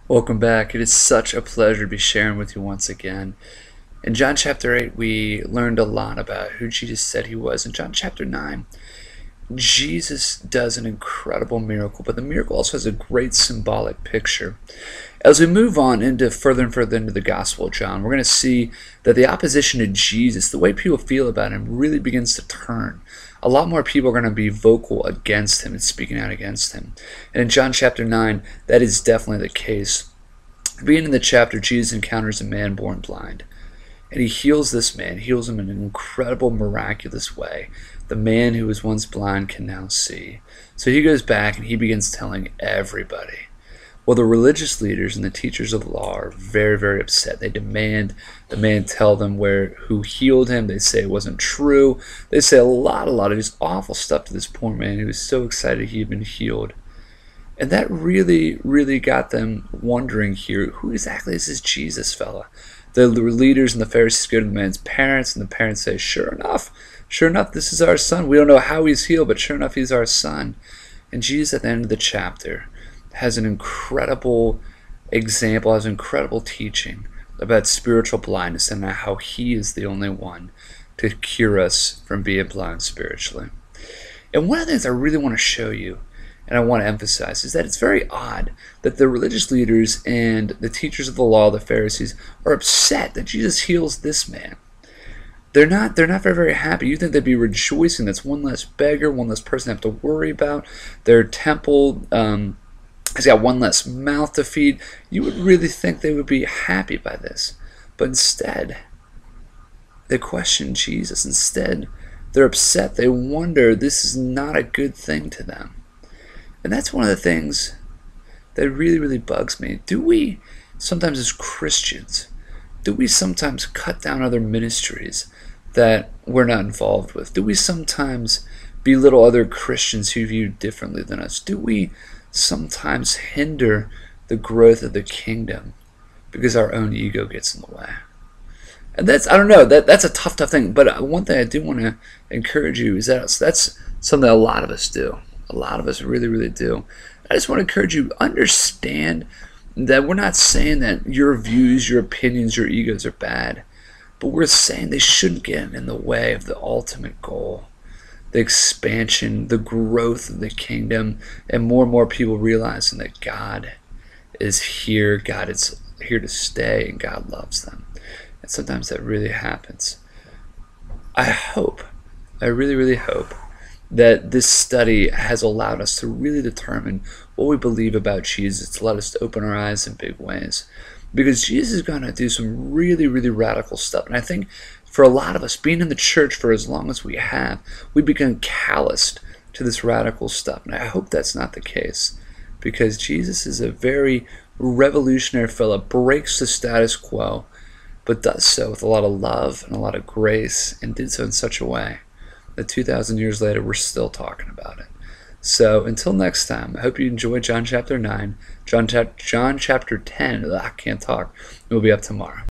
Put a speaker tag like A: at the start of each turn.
A: Welcome back. It is such a pleasure to be sharing with you once again. In John chapter 8, we learned a lot about who Jesus said he was. In John chapter 9, Jesus does an incredible miracle, but the miracle also has a great symbolic picture. As we move on into further and further into the Gospel of John, we're going to see that the opposition to Jesus, the way people feel about him, really begins to turn. A lot more people are going to be vocal against him and speaking out against him. And in John chapter 9, that is definitely the case. Beginning in the chapter, Jesus encounters a man born blind. And he heals this man, heals him in an incredible, miraculous way. The man who was once blind can now see. So he goes back and he begins telling everybody. Well, the religious leaders and the teachers of the law are very, very upset. They demand the man tell them who healed him. They say it wasn't true. They say a lot of just awful stuff to this poor man who was so excited he had been healed. And that really, really got them wondering here, who exactly is this Jesus fella? The leaders and the Pharisees go to the man's parents, and the parents say, sure enough, this is our son. We don't know how he's healed, but sure enough, he's our son. And Jesus, at the end of the chapter, has an incredible example, has incredible teaching about spiritual blindness and how he is the only one to cure us from being blind spiritually. And one of the things I really want to show you, and I want to emphasize, is that it's very odd that the religious leaders and the teachers of the law, the Pharisees, are upset that Jesus heals this man. They're not very, very happy. You think they'd be rejoicing. That's one less beggar, one less person to have to worry about. Their temple has got one less mouth to feed. You would really think they would be happy by this. But instead, they question Jesus. Instead, they're upset. They wonder this is not a good thing to them. And that's one of the things that really, really bugs me. Do we sometimes as Christians, do we sometimes cut down other ministries that we're not involved with? Do we sometimes belittle other Christians who view differently than us? Do we sometimes hinder the growth of the kingdom because our own ego gets in the way? And that's, I don't know, that's a tough thing. But one thing I do want to encourage you is that that's something a lot of us do. A lot of us really, really do. I just want to encourage you, understand that we're not saying that your views, your opinions, your egos are bad, but we're saying they shouldn't get in the way of the ultimate goal, the expansion, the growth of the kingdom, and more people realizing that God is here, God is here to stay, and God loves them. And sometimes that really happens. I really, really hope that this study has allowed us to really determine what we believe about Jesus, to let us to open our eyes in big ways. Because Jesus is going to do some really, really radical stuff. And I think for a lot of us, being in the church for as long as we have, we become calloused to this radical stuff. And I hope that's not the case. Because Jesus is a very revolutionary fellow, breaks the status quo, but does so with a lot of love and a lot of grace, and did so in such a way that 2,000 years later, we're still talking about it. So until next time, I hope you enjoyed John chapter 9. John chapter 10, I can't talk. It will be up tomorrow.